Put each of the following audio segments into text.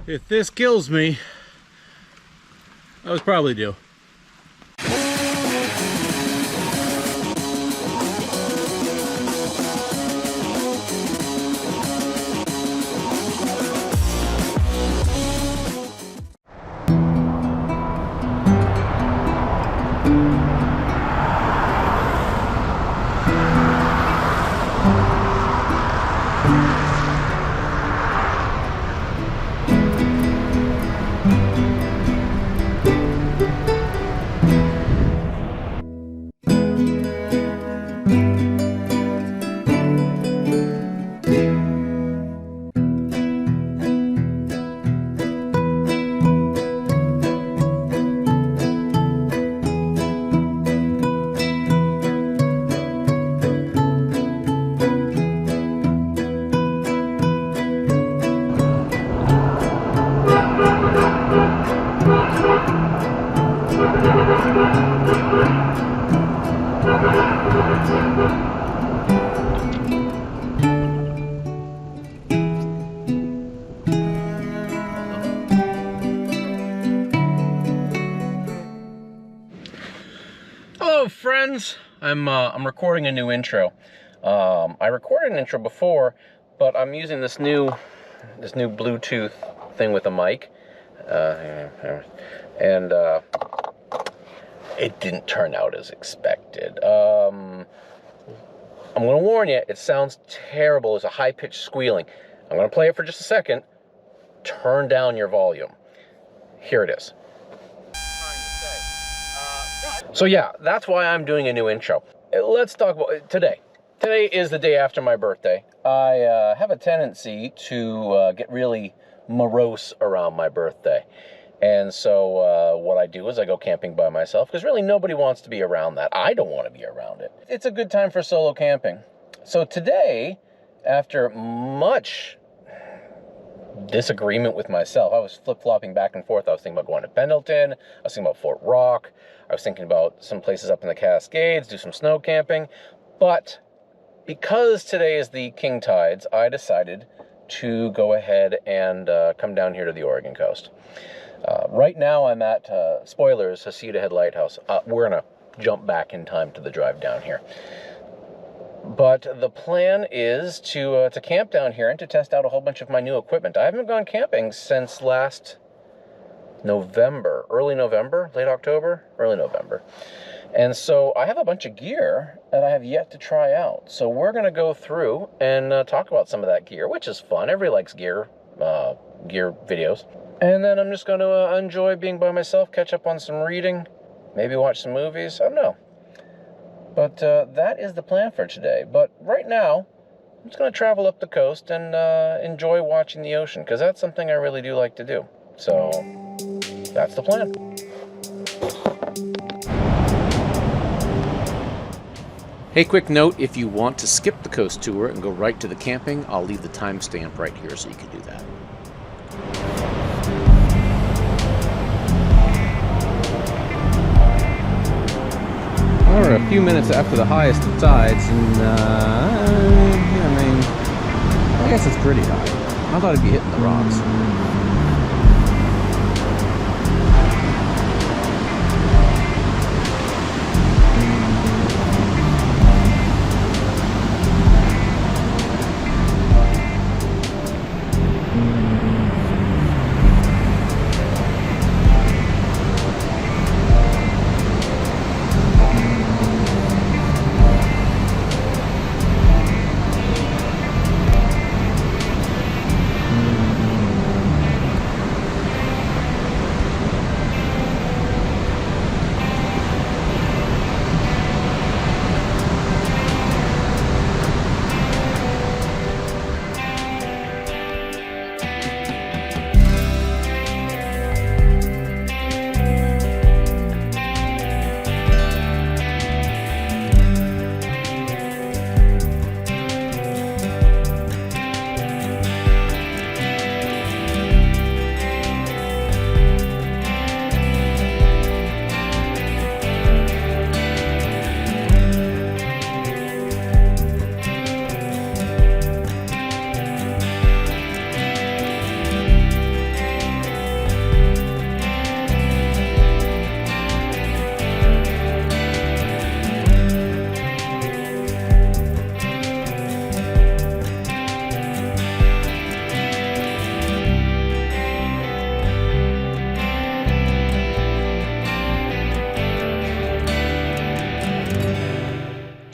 If this kills me, I was probably due. Hello friends, I'm recording a new intro. I recorded an intro before, but I'm using this new Bluetooth thing with a mic, and it didn't turn out as expected. I'm gonna warn you, it sounds terrible. It's a high-pitched squealing. I'm gonna play it for just a second. Turn down your volume. Here it is. So yeah, that's why I'm doing a new intro. Let's talk about today. Today is the day after my birthday. I have a tendency to get really morose around my birthday. And so what I do is I go camping by myself, because really nobody wants to be around that. I don't want to be around it. It's a good time for solo camping. So today, after much disagreement with myself, I was flip-flopping back and forth. I was thinking about going to Pendleton. I was thinking about Fort Rock. I was thinking about some places up in the Cascades, do some snow camping. But because today is the King Tides, I decided to go ahead and come down here to the Oregon coast. Right now I'm at, spoilers, Heceta Head Lighthouse. We're going to jump back in time to the drive down here. But the plan is to camp down here and to test out a whole bunch of my new equipment. I haven't gone camping since last November, early November, late October, early November. And so I have a bunch of gear that I have yet to try out. So we're going to go through and talk about some of that gear, which is fun. Everybody likes gear videos. And then I'm just going to enjoy being by myself, catch up on some reading, maybe watch some movies. I don't know. But that is the plan for today. But right now, I'm just going to travel up the coast and enjoy watching the ocean, because that's something I really do like to do. So that's the plan. Hey, quick note, if you want to skip the coast tour and go right to the camping, I'll leave the timestamp right here so you can do that. We're a few minutes after the highest of tides, and I mean, I guess it's pretty high. I thought it'd be hitting the rocks.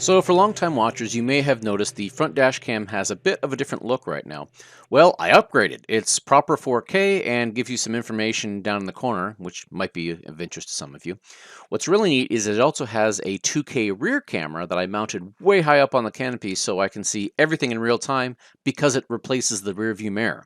So for longtime watchers, you may have noticed the front dash cam has a bit of a different look right now. Well, I upgraded. It's proper 4K and gives you some information down in the corner, which might be of interest to some of you. What's really neat is it also has a 2K rear camera that I mounted way high up on the canopy so I can see everything in real time because it replaces the rear view mirror.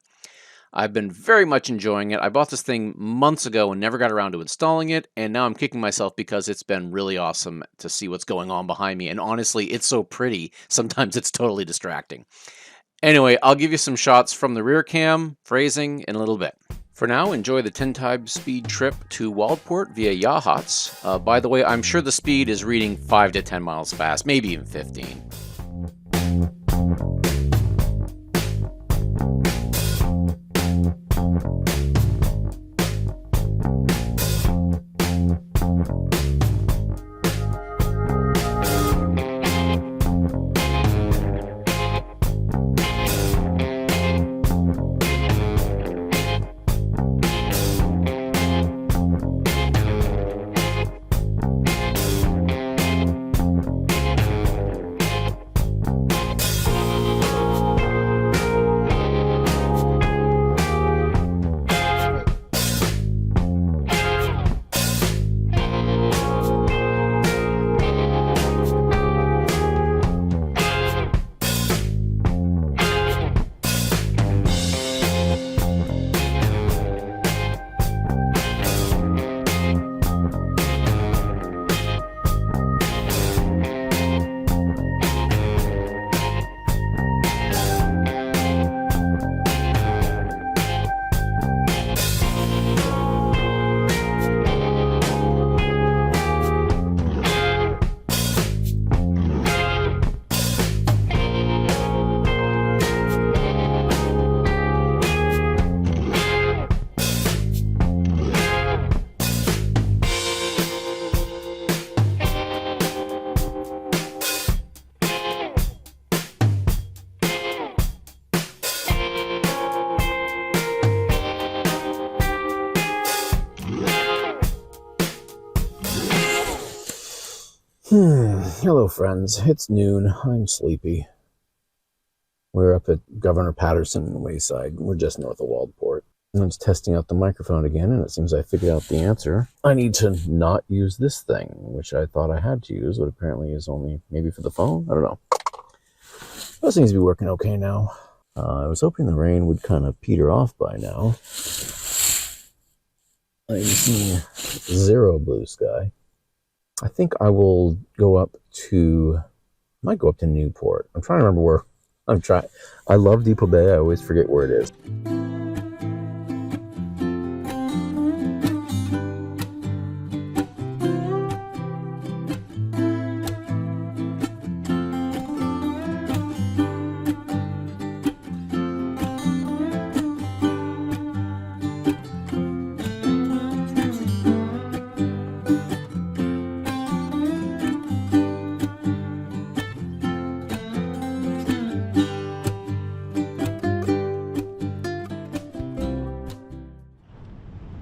I've been very much enjoying it. I bought this thing months ago and never got around to installing it, and now I'm kicking myself because it's been really awesome to see what's going on behind me, and honestly, it's so pretty, sometimes it's totally distracting. Anyway, I'll give you some shots from the rear cam, phrasing, in a little bit. For now, enjoy the 10 times speed trip to Waldport via Yachats. By the way, I'm sure the speed is reading 5 to 10 miles fast, maybe even 15. Hello, friends. It's noon. I'm sleepy. We're up at Governor Patterson in Wayside. We're just north of Waldport. And I'm just testing out the microphone again, and it seems I figured out the answer. I need to not use this thing, which I thought I had to use, but apparently is only maybe for the phone? I don't know. That seems to be working okay now. I was hoping the rain would kind of peter off by now. I'm seeing zero blue sky. I think I will go up to, might go up to Newport. I'm trying to remember where, I love Depot Bay, I always forget where it is.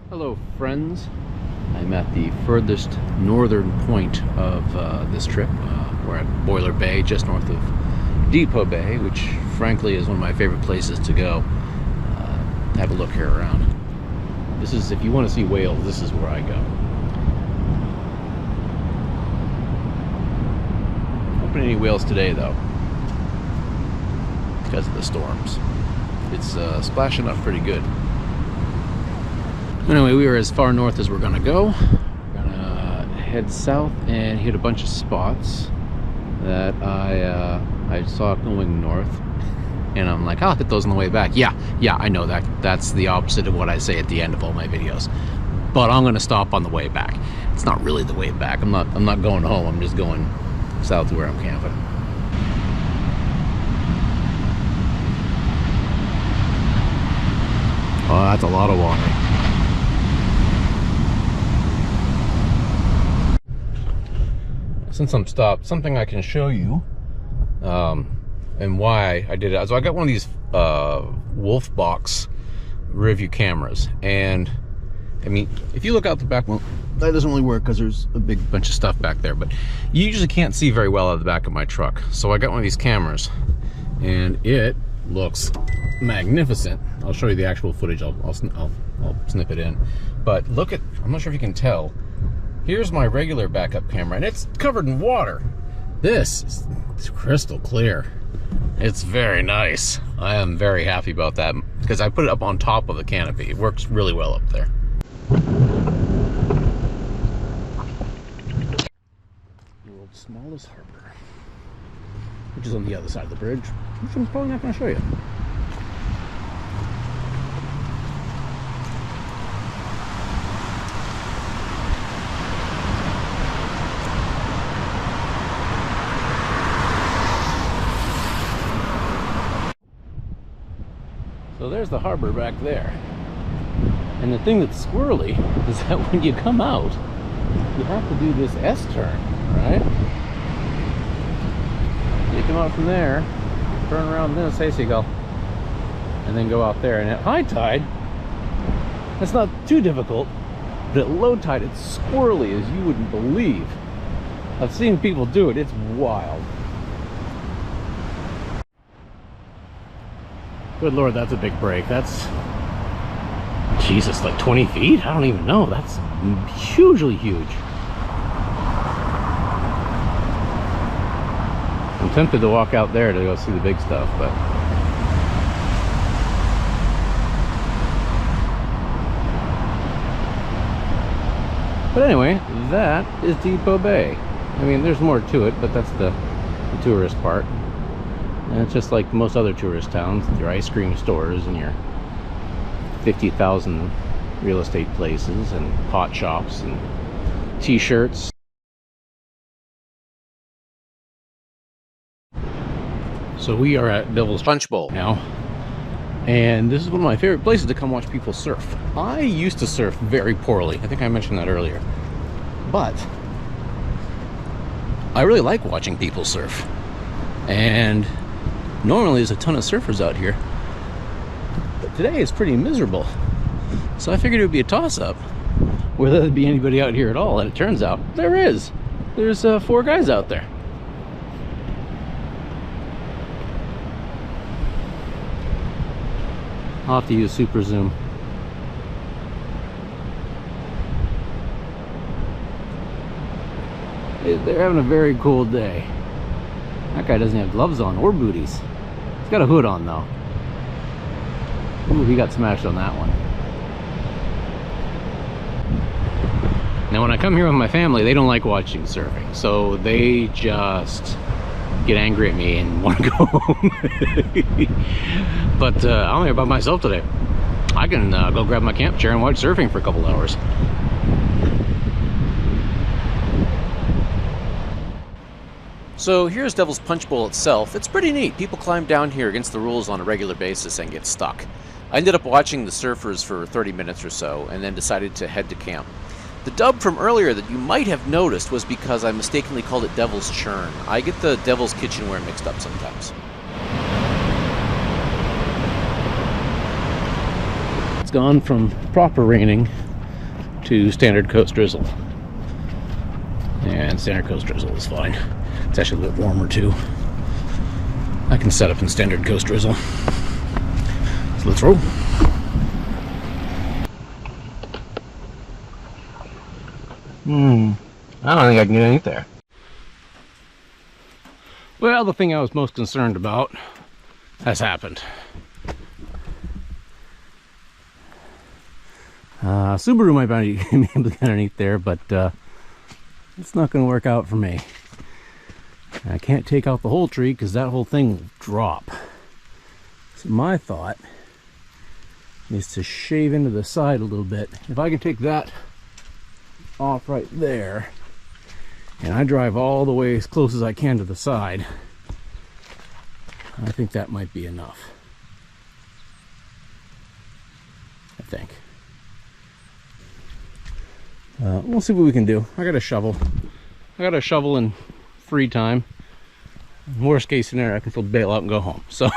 Hello friends, I'm at the furthest northern point of this trip. We're at Boiler Bay, just north of Depot Bay, which frankly is one of my favorite places to go. Have a look here around. This is, if you want to see whales, this is where I go. Open any whales today though, because of the storms. It's splashing up pretty good. Anyway, we are as far north as we're gonna go. We're gonna head south and hit a bunch of spots that I saw going north, and I'm like, I'll hit those on the way back. Yeah, I know that. That's the opposite of what I say at the end of all my videos. But I'm gonna stop on the way back. It's not really the way back. I'm not going home. I'm just going south to where I'm camping. Oh, that's a lot of water. Since I'm stopped, something I can show you, and why I did it. So I got one of these Wolf box rear view cameras, and I mean, if you look out the back, well, that doesn't really work because there's a big bunch of stuff back there, but you usually can't see very well out of the back of my truck. So I got one of these cameras, and it looks magnificent. I'll show you the actual footage. I'll snip it in. But look at, I'm not sure if you can tell, here's my regular backup camera, and it's covered in water. This is crystal clear. It's very nice. I am very happy about that because I put it up on top of the canopy. It works really well up there. World's smallest harbor, which is on the other side of the bridge, which I'm probably not going to show you. So there's the harbor back there. And the thing that's squirrely is that when you come out, you have to do this S-turn, right? You come out from there, turn around this, hey seagull, and then go out there. And at high tide, that's not too difficult, but at low tide, it's squirrely as you wouldn't believe. I've seen people do it, it's wild. Good Lord, that's a big break. That's, Jesus, like 20 feet? I don't even know. That's hugely huge. I'm tempted to walk out there to go see the big stuff, but anyway, that is Depot Bay. I mean, there's more to it, but that's the tourist part. And it's just like most other tourist towns, your ice cream stores and your 50,000 real estate places and pot shops and t-shirts. So we are at Devil's Punch Bowl now, and this is one of my favorite places to come watch people surf. I used to surf very poorly. I think I mentioned that earlier. But I really like watching people surf. And normally there's a ton of surfers out here, but today it's pretty miserable. So I figured it would be a toss-up whether there'd be anybody out here at all, and it turns out there is. There's 4 guys out there. I'll have to use super zoom. They're having a very cool day. That guy doesn't have gloves on or booties. He's got a hood on though. Ooh, he got smashed on that one. Now when I come here with my family, they don't like watching surfing, so they just get angry at me and want to go home. But I'm here by myself today. I can go grab my camp chair and watch surfing for a couple hours. So here's Devil's Punch Bowl itself. It's pretty neat. People climb down here against the rules on a regular basis and get stuck. I ended up watching the surfers for 30 minutes or so and then decided to head to camp. The dub from earlier that you might have noticed was because I mistakenly called it Devil's Churn. I get the Devil's Kitchenware mixed up sometimes. It's gone from proper raining to standard coast drizzle. And standard coast drizzle is fine. It's actually a bit warmer too. I can set up in standard coast drizzle. So let's roll. I don't think I can get anything there. Well, the thing I was most concerned about has happened. Subaru might be able to get underneath there, but it's not going to work out for me. I can't take out the whole tree because that whole thing will drop. So my thought is to shave into the side a little bit. If I can take that off right there and I drive all the way as close as I can to the side, I think that might be enough. I think. We'll see what we can do. I got a shovel. I got a shovel in free time. Worst case scenario, I can still bail out and go home. So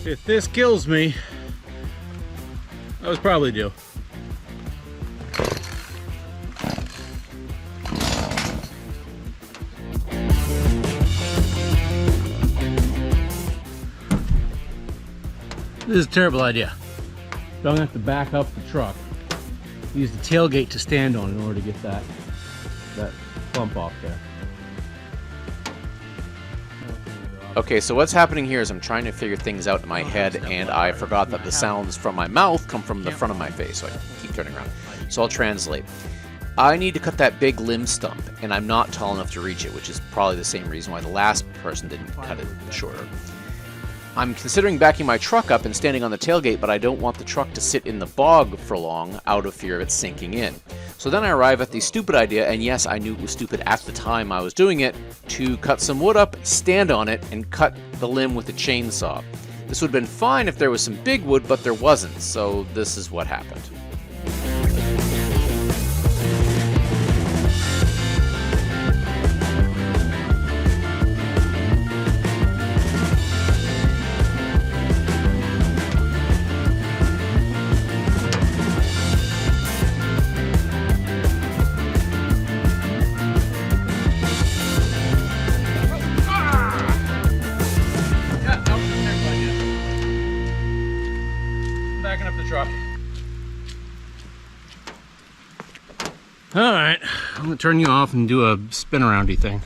If this kills me, I was probably due. This is a terrible idea. I'm gonna have to back up the truck. Use the tailgate to stand on in order to get that clump off there. Okay, so what's happening here is I'm trying to figure things out in my head, and I forgot that the sounds from my mouth come from the front of my face, so I keep turning around. So I'll translate. I need to cut that big limb stump, and I'm not tall enough to reach it, which is probably the same reason why the last person didn't cut it shorter. I'm considering backing my truck up and standing on the tailgate, but I don't want the truck to sit in the bog for long out of fear of it sinking in. So then I arrive at the stupid idea, and yes, I knew it was stupid at the time I was doing it, to cut some wood up, stand on it, and cut the limb with a chainsaw. This would have been fine if there was some big wood, but there wasn't, so this is what happened. Backing up the truck. All right, I'm gonna turn you off and do a spin aroundy thing.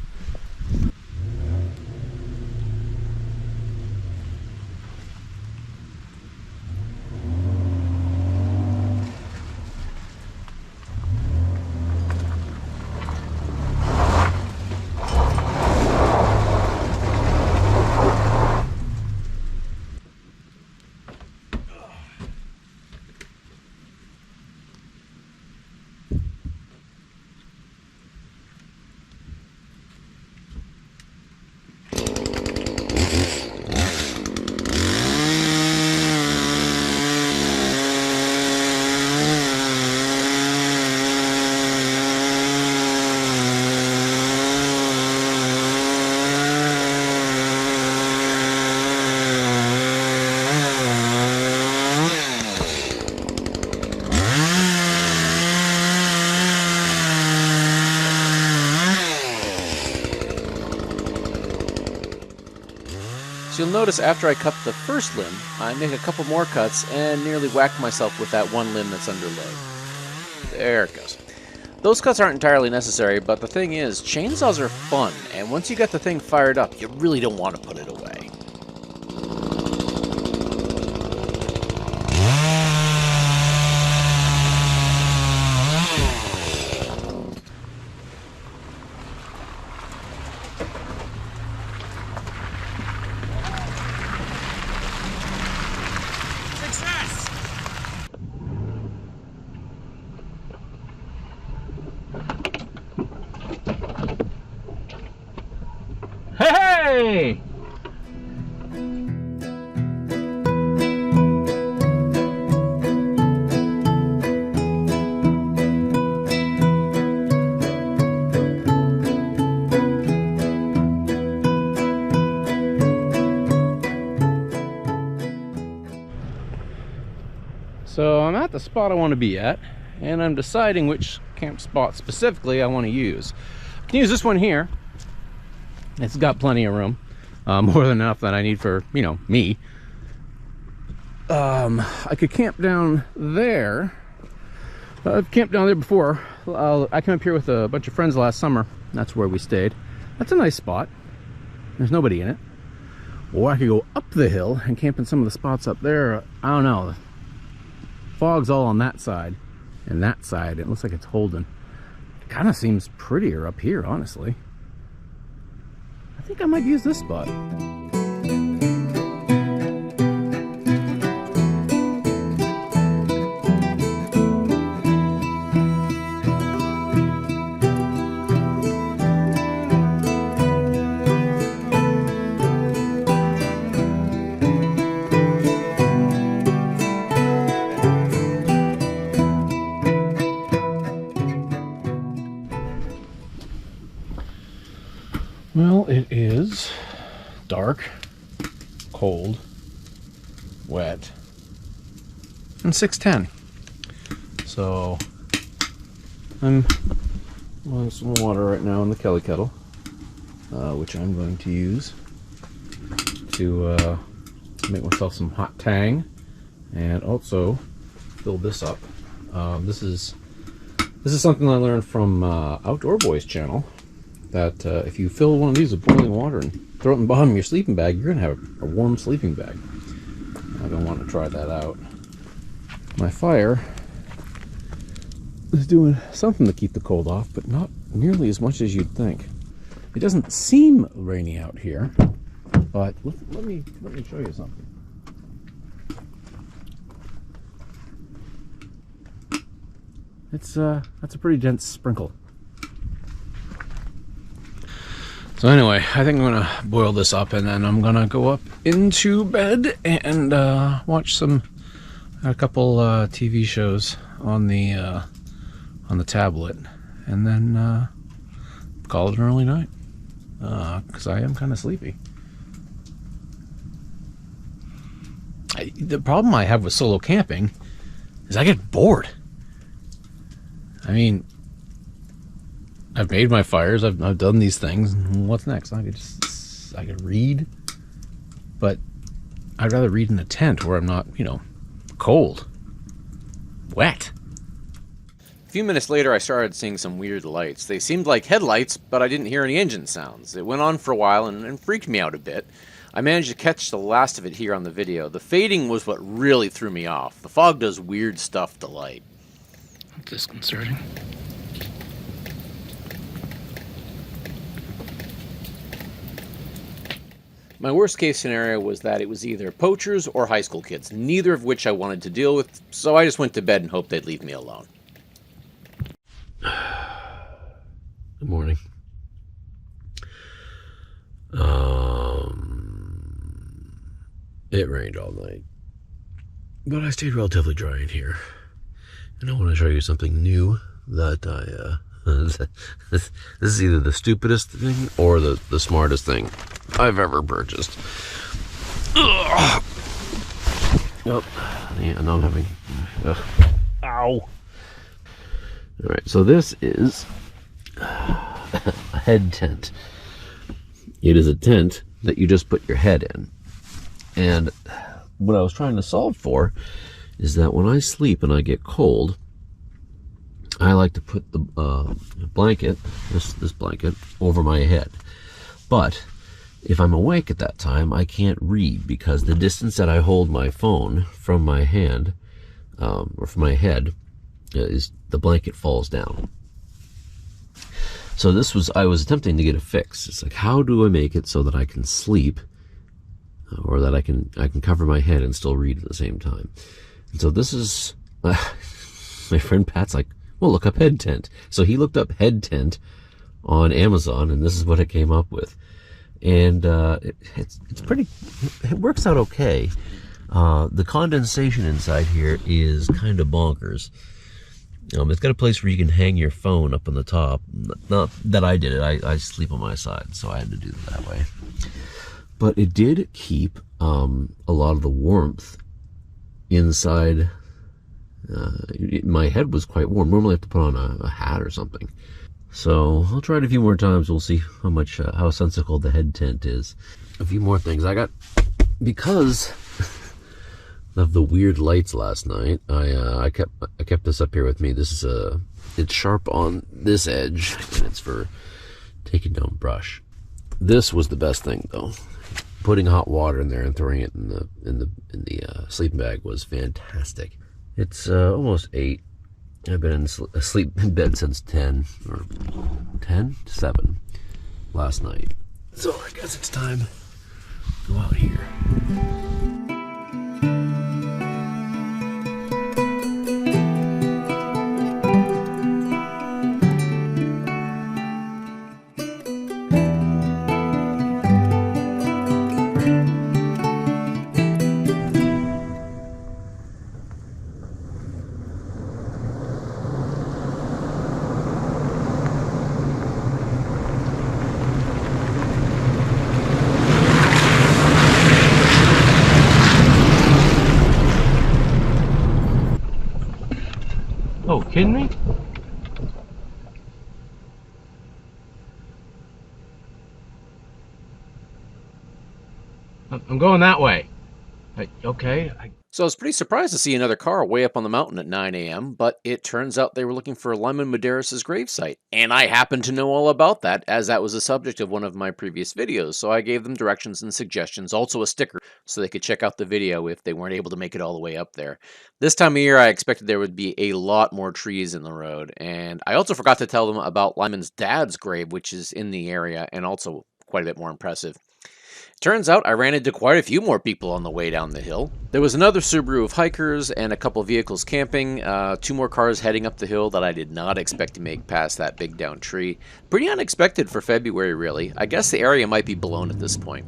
So you'll notice after I cut the first limb, I make a couple more cuts and nearly whack myself with that one limb that's under load. There it goes. Those cuts aren't entirely necessary, but the thing is, chainsaws are fun, and once you get the thing fired up, you really don't want to put it away. Hey! So I'm at the spot I want to be at, and I'm deciding which camp spot specifically I want to use. I can use this one here. It's got plenty of room, more than enough that I need for, you know, me. I could camp down there. I've camped down there before. I came up here with a bunch of friends last summer. That's where we stayed. That's a nice spot. There's nobody in it. Or I could go up the hill and camp in some of the spots up there. I don't know. The fog's all on that side, and that side it looks like it's holding. It kind of seems prettier up here, honestly. I think I might use this spot. Well, it is dark, cold, wet, and 610. So I'm boiling some water right now in the Kelly kettle, which I'm going to use to make myself some hot tang, and also fill this up. This is something I learned from Outdoor Boys channel, that if you fill one of these with boiling water and throw it in the bottom of your sleeping bag, you're gonna have a warm sleeping bag. I've been wanting to try that out. My fire is doing something to keep the cold off, but not nearly as much as you'd think. It doesn't seem rainy out here, but let me show you something. That's a pretty dense sprinkle. So anyway, I think I'm gonna boil this up, and then I'm gonna go up into bed and watch a couple TV shows on the tablet, and then call it an early night, because I am kind of sleepy. The problem I have with solo camping is I get bored. I mean, I've made my fires, I've done these things. What's next? I could read, but I'd rather read in a tent where I'm not, cold, wet. A few minutes later, I started seeing some weird lights. They seemed like headlights, but I didn't hear any engine sounds. It went on for a while and freaked me out a bit. I managed to catch the last of it here on the video. The fading was what really threw me off. The fog does weird stuff to light. Disconcerting. My worst case scenario was that it was either poachers or high school kids, neither of which I wanted to deal with, so I just went to bed and hoped they'd leave me alone. Good morning. It rained all night, but I stayed relatively dry in here, and I want to show you something new that this is either the stupidest thing or the smartest thing I've ever purchased. Ugh. Oh, yeah, now I'm having... Ow! Alright, so this is a head tent. It is a tent that you just put your head in. And what I was trying to solve for is that when I sleep and I get cold, I like to put the blanket, this blanket, over my head. But if I'm awake at that time, I can't read, because the distance that I hold my phone from my hand, or from my head, is the blanket falls down. So I was attempting to get a fix. It's like, how do I make it so that I can sleep, or that I can cover my head and still read at the same time? And so this is, my friend Pat's like, well, look up head tent. So he looked up head tent on Amazon, and this is what it came up with. And it's pretty, it works out okay. The condensation inside here is kind of bonkers. It's got a place where you can hang your phone up on the top. Not that I did it. I sleep on my side, so I had to do it that way. But it did keep a lot of the warmth inside. My head was quite warm. Normally I have to put on a hat or something. So I'll try it a few more times. We'll see how sensible the head tent is. A few more things. Because of the weird lights last night, I kept this up here with me. This is it's sharp on this edge, and it's for taking down brush. This was the best thing though. Putting hot water in there and throwing it in the sleeping bag was fantastic. It's almost 8. I've been asleep in bed since 10 to 7 last night. So I guess it's time to go out here. kidding me? I'm going that way. Okay. So I was pretty surprised to see another car way up on the mountain at 9 a.m., but it turns out they were looking for Lyman Medeiros' gravesite. And I happen to know all about that, as that was the subject of one of my previous videos, so I gave them directions and suggestions, also a sticker, so they could check out the video if they weren't able to make it all the way up there. This time of year, I expected there would be a lot more trees in the road, and I also forgot to tell them about Lyman's dad's grave, which is in the area, and also quite a bit more impressive. Turns out I ran into quite a few more people on the way down the hill. There was another Subaru of hikers and a couple vehicles camping, 2 more cars heading up the hill that I did not expect to make past that big down tree. Pretty unexpected for February, really. I guess the area might be blown at this point.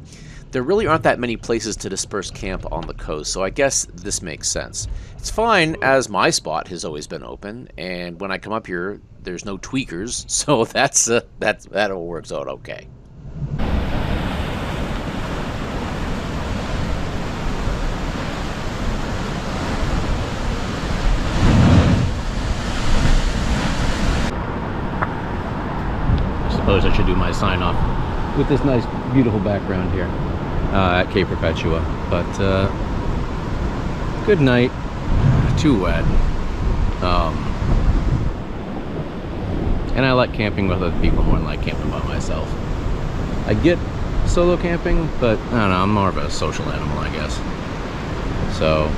There really aren't that many places to disperse camp on the coast, so I guess this makes sense. It's fine, as my spot has always been open, and when I come up here, there's no tweakers, so that all works out okay. Suppose I should do my sign off with this nice beautiful background here at Cape Perpetua, but good night. Too wet, and I like camping with other people more than I like camping by myself. I get solo camping, but I don't know, I'm more of a social animal, I guess. So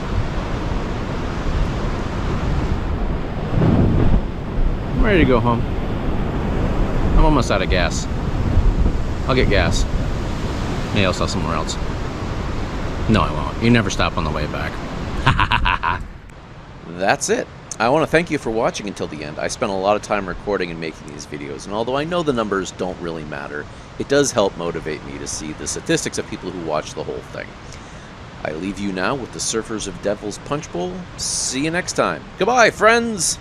I'm ready to go home. I'm almost out of gas. I'll get gas. Maybe I'll sell somewhere else. No, I won't. You never stop on the way back. That's it. I want to thank you for watching until the end. I spent a lot of time recording and making these videos, and although I know the numbers don't really matter, it does help motivate me to see the statistics of people who watch the whole thing. I leave you now with the Surfers of Devil's Punch Bowl. See you next time. Goodbye, friends!